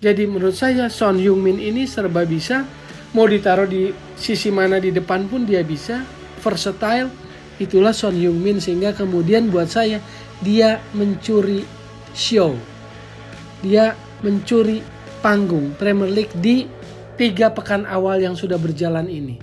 Jadi menurut saya Son Heung-min ini serba bisa. Mau ditaruh di sisi mana di depan pun dia bisa. Versatile. Itulah Son Heung-min, sehingga kemudian buat saya dia mencuri show. Dia mencuri panggung Premier League di 3 pekan awal yang sudah berjalan ini.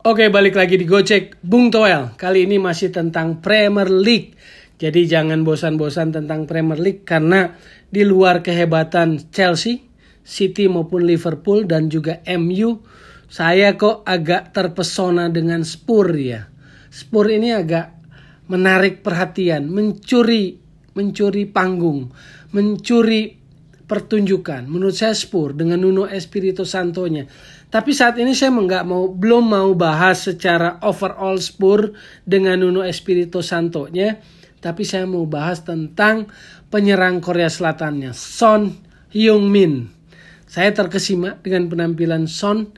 Oke, balik lagi di Gocek Bung Toel. Kali ini masih tentang Premier League. Jadi jangan bosan-bosan tentang Premier League, karena di luar kehebatan Chelsea, City maupun Liverpool dan juga MU, saya kok agak terpesona dengan Spurs ya. Spurs ini agak menarik perhatian, mencuri panggung, mencuri pertunjukan. Menurut saya Spurs dengan Nuno Espirito Santonya. Tapi saat ini saya belum mau bahas secara overall Spurs dengan Nuno Espirito Santonya. Tapi saya mau bahas tentang penyerang Korea Selatannya, Son Heung-min. Saya terkesima dengan penampilan Son.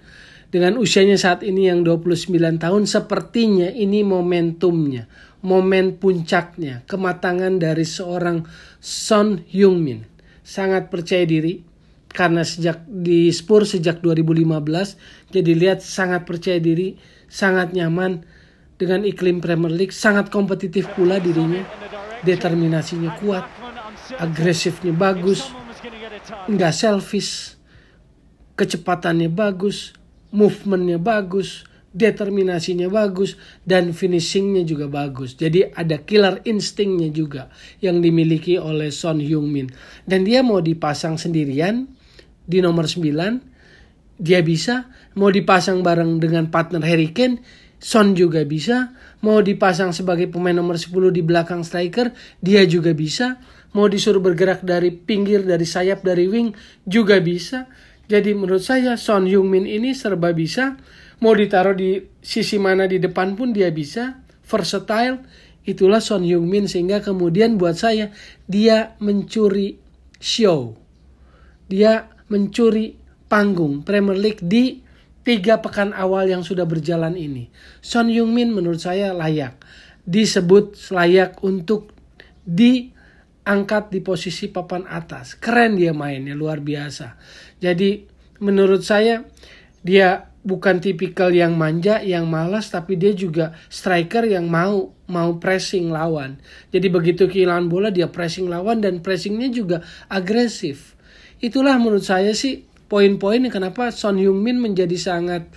Dengan usianya saat ini yang 29 tahun, sepertinya ini momentumnya, momen puncaknya, kematangan dari seorang Son Heung-min. Sangat percaya diri. Karena sejak di Spurs sejak 2015, jadi lihat sangat percaya diri, sangat nyaman dengan iklim Premier League, sangat kompetitif pula dirinya, determinasinya kuat, agresifnya bagus, nggak selfish, kecepatannya bagus, movementnya bagus, determinasinya bagus, dan finishingnya juga bagus. Jadi ada killer instingnya juga yang dimiliki oleh Son Heung-min. Dan dia mau dipasang sendirian di nomor 9, dia bisa. Mau dipasang bareng dengan partner Harry Kane, Son juga bisa. Mau dipasang sebagai pemain nomor 10 di belakang striker, dia juga bisa. Mau disuruh bergerak dari pinggir, dari sayap, dari wing, juga bisa. Jadi menurut saya Son Heung-min ini serba bisa. Mau ditaruh di sisi mana di depan pun dia bisa. Versatile. Itulah Son Heung-min, sehingga kemudian buat saya dia mencuri show. Dia mencuri panggung Premier League di 3 pekan awal yang sudah berjalan ini. Son Heung-min menurut saya layak. Disebut layak untuk diangkat di posisi papan atas. Keren dia mainnya, luar biasa. Jadi menurut saya dia bukan tipikal yang manja, yang malas, tapi dia juga striker yang mau pressing lawan. Jadi begitu kehilangan bola dia pressing lawan, dan pressingnya juga agresif. Itulah menurut saya sih poin-poin kenapa Son Heung-min menjadi sangat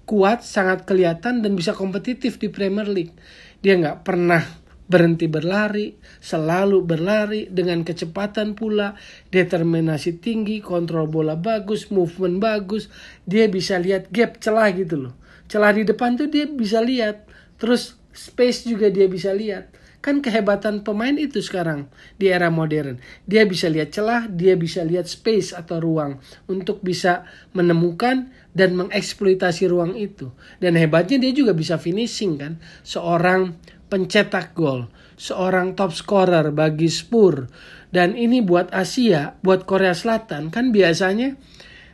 kuat, sangat kelihatan dan bisa kompetitif di Premier League. Dia nggak pernah berhenti berlari, selalu berlari dengan kecepatan pula, determinasi tinggi, kontrol bola bagus, movement bagus. Dia bisa lihat gap, celah gitu loh. Celah di depan tuh dia bisa lihat. Terus space juga dia bisa lihat. Kan kehebatan pemain itu sekarang di era modern. Dia bisa lihat celah, dia bisa lihat space atau ruang untuk bisa menemukan dan mengeksploitasi ruang itu. Dan hebatnya dia juga bisa finishing kan. Seorang pencetak gol, seorang top scorer bagi Spurs. Dan ini buat Asia, buat Korea Selatan kan biasanya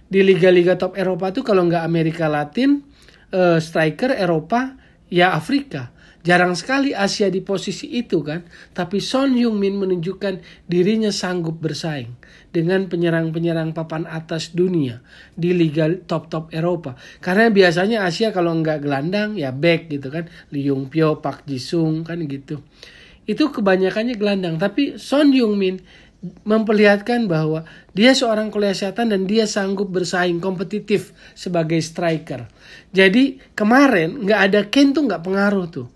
di liga-liga top Eropa tuh kalau nggak Amerika Latin, striker Eropa ya Afrika. Jarang sekali Asia di posisi itu kan. Tapi Son Heung-min menunjukkan dirinya sanggup bersaing dengan penyerang-penyerang papan atas dunia di liga top-top Eropa. Karena biasanya Asia kalau nggak gelandang ya back gitu kan. Lee Yong-pyo, Park Ji-sung kan gitu. Itu kebanyakannya gelandang. Tapi Son Heung-min memperlihatkan bahwa dia seorang Korea Selatan dan dia sanggup bersaing kompetitif sebagai striker. Jadi kemarin nggak ada Kane tuh nggak pengaruh tuh.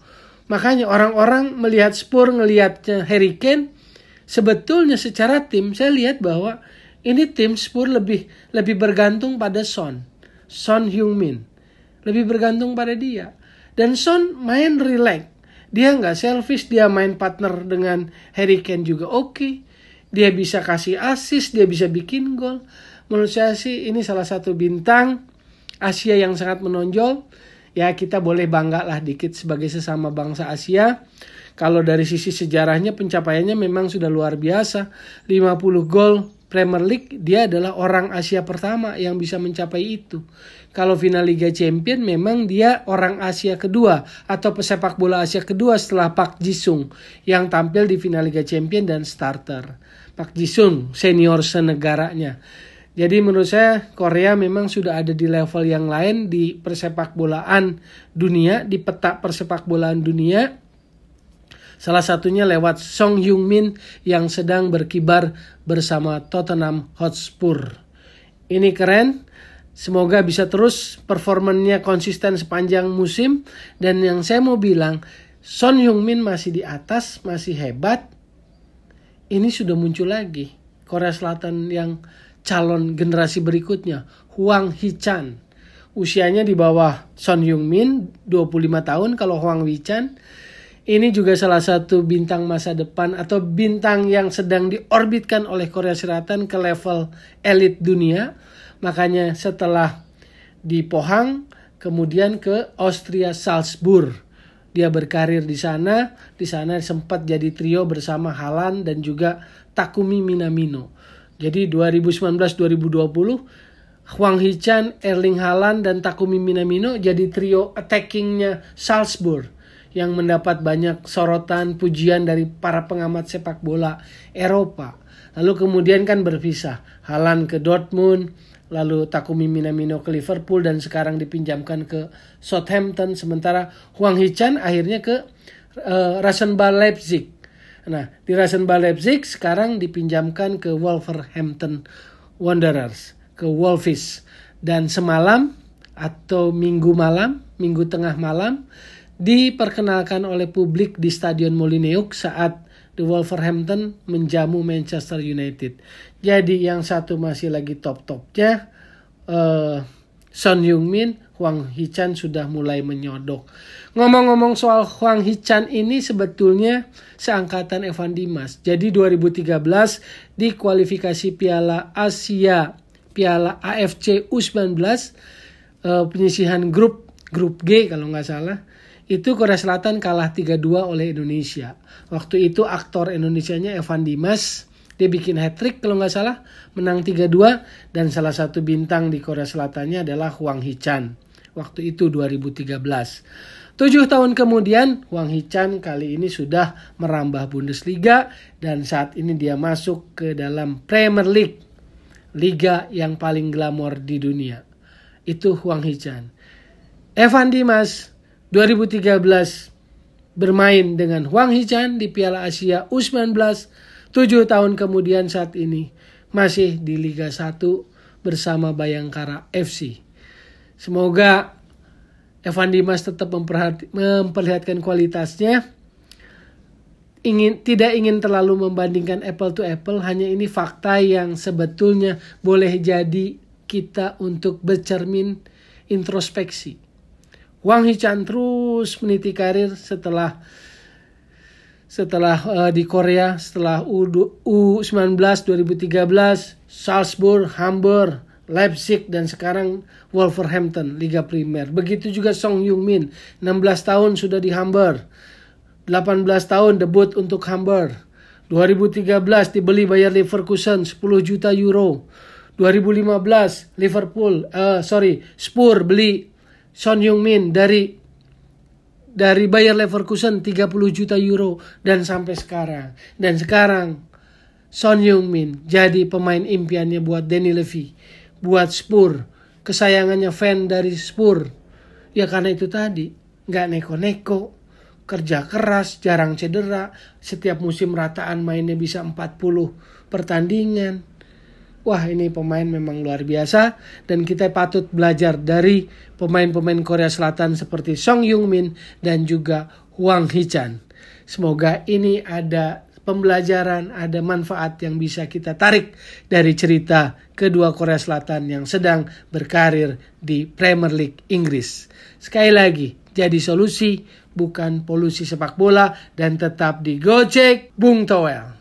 Makanya orang-orang melihat Spurs, ngelihatnya Harry Kane, sebetulnya secara tim saya lihat bahwa ini tim Spurs lebih bergantung pada Son Heung-min, lebih bergantung pada dia. Dan Son main relax, dia nggak selfish, dia main partner dengan Harry Kane juga oke. Dia bisa kasih assist, dia bisa bikin gol. Menurut saya sih ini salah satu bintang Asia yang sangat menonjol. Ya kita boleh bangga lah dikit sebagai sesama bangsa Asia. Kalau dari sisi sejarahnya pencapaiannya memang sudah luar biasa. 50 gol Premier League, dia adalah orang Asia pertama yang bisa mencapai itu. Kalau final Liga Champion memang dia orang Asia kedua atau pesepak bola Asia kedua setelah Park Ji-sung yang tampil di final Liga Champion dan starter. Park Ji-sung senior senegaranya. Jadi menurut saya Korea memang sudah ada di level yang lain di persepak bolaan dunia, di peta persepak bolaan dunia. Salah satunya lewat Son Heung-min yang sedang berkibar bersama Tottenham Hotspur. Ini keren. Semoga bisa terus performanya konsisten sepanjang musim. Dan yang saya mau bilang, Son Heung-min masih di atas, masih hebat. Ini sudah muncul lagi Korea Selatan yang calon generasi berikutnya, Hwang Hee-chan. Usianya di bawah Son Heung-min, 25 tahun kalau Hwang Hee-chan. Ini juga salah satu bintang masa depan atau bintang yang sedang diorbitkan oleh Korea Selatan ke level elit dunia. Makanya setelah di Pohang, kemudian ke Austria Salzburg. Dia berkarir di sana. Di sana sempat jadi trio bersama Haaland dan juga Takumi Minamino. Jadi 2019-2020 Hwang Hee-chan, Erling Haaland dan Takumi Minamino jadi trio attackingnya Salzburg yang mendapat banyak sorotan pujian dari para pengamat sepak bola Eropa. Lalu kemudian kan berpisah. Haaland ke Dortmund, lalu Takumi Minamino ke Liverpool dan sekarang dipinjamkan ke Southampton. Sementara Hwang Hee-chan akhirnya ke Rasenball Leipzig. Nah, di Rasenball Leipzig sekarang dipinjamkan ke Wolverhampton Wanderers, ke Wolves. Dan semalam atau minggu tengah malam, diperkenalkan oleh publik di Stadion Molineux saat The Wolverhampton menjamu Manchester United. Jadi yang satu masih lagi top-topnya, Son Heung-min, Hwang Hee-chan sudah mulai menyodok. Ngomong-ngomong soal Hwang Hee-chan ini sebetulnya seangkatan Evan Dimas. Jadi 2013 di kualifikasi Piala Asia, Piala AFC U19, penyisihan grup G kalau nggak salah. Itu Korea Selatan kalah 3-2 oleh Indonesia. Waktu itu aktor Indonesianya Evan Dimas. Dia bikin hat-trick kalau nggak salah. Menang 3-2. Dan salah satu bintang di Korea Selatannya adalah Hwang Hee-chan. Waktu itu 2013. 7 tahun kemudian Hwang Hee-chan kali ini sudah merambah Bundesliga. Dan saat ini dia masuk ke dalam Premier League. Liga yang paling glamor di dunia. Itu Hwang Hee-chan. Evan Dimas 2013 bermain dengan Hwang Hee-chan di Piala Asia U19. 7 tahun kemudian saat ini masih di Liga 1 bersama Bayangkara FC. Semoga Evan Dimas tetap memperlihatkan kualitasnya. Tidak ingin terlalu membandingkan apple to apple. Hanya ini fakta yang sebetulnya boleh jadi kita untuk bercermin introspeksi. Hwang Hee-chan terus meniti karir setelah di Korea, setelah U19 2013, Salzburg, Hamburg, Leipzig dan sekarang Wolverhampton Liga Primer. Begitu juga Son Heung-min, 16 tahun sudah di Hamburg. 18 tahun debut untuk Hamburg. 2013 dibeli Bayer Leverkusen 10 juta euro. 2015 Spurs beli Son Heung-min dari Bayer Leverkusen 30 juta euro dan sampai sekarang. Dan sekarang Son Heung-min jadi pemain impiannya buat Danny Levy, buat Spurs, kesayangannya fan dari Spurs. Ya karena itu tadi, nggak neko-neko, kerja keras, jarang cedera, setiap musim rataan mainnya bisa 40 pertandingan. Wah, ini pemain memang luar biasa dan kita patut belajar dari pemain-pemain Korea Selatan seperti Son Heung-min dan juga Hwang Hee-chan. Semoga ini ada pembelajaran, ada manfaat yang bisa kita tarik dari cerita kedua Korea Selatan yang sedang berkarir di Premier League Inggris. Sekali lagi, jadi solusi bukan polusi sepak bola dan tetap di Gojek Bung Toel.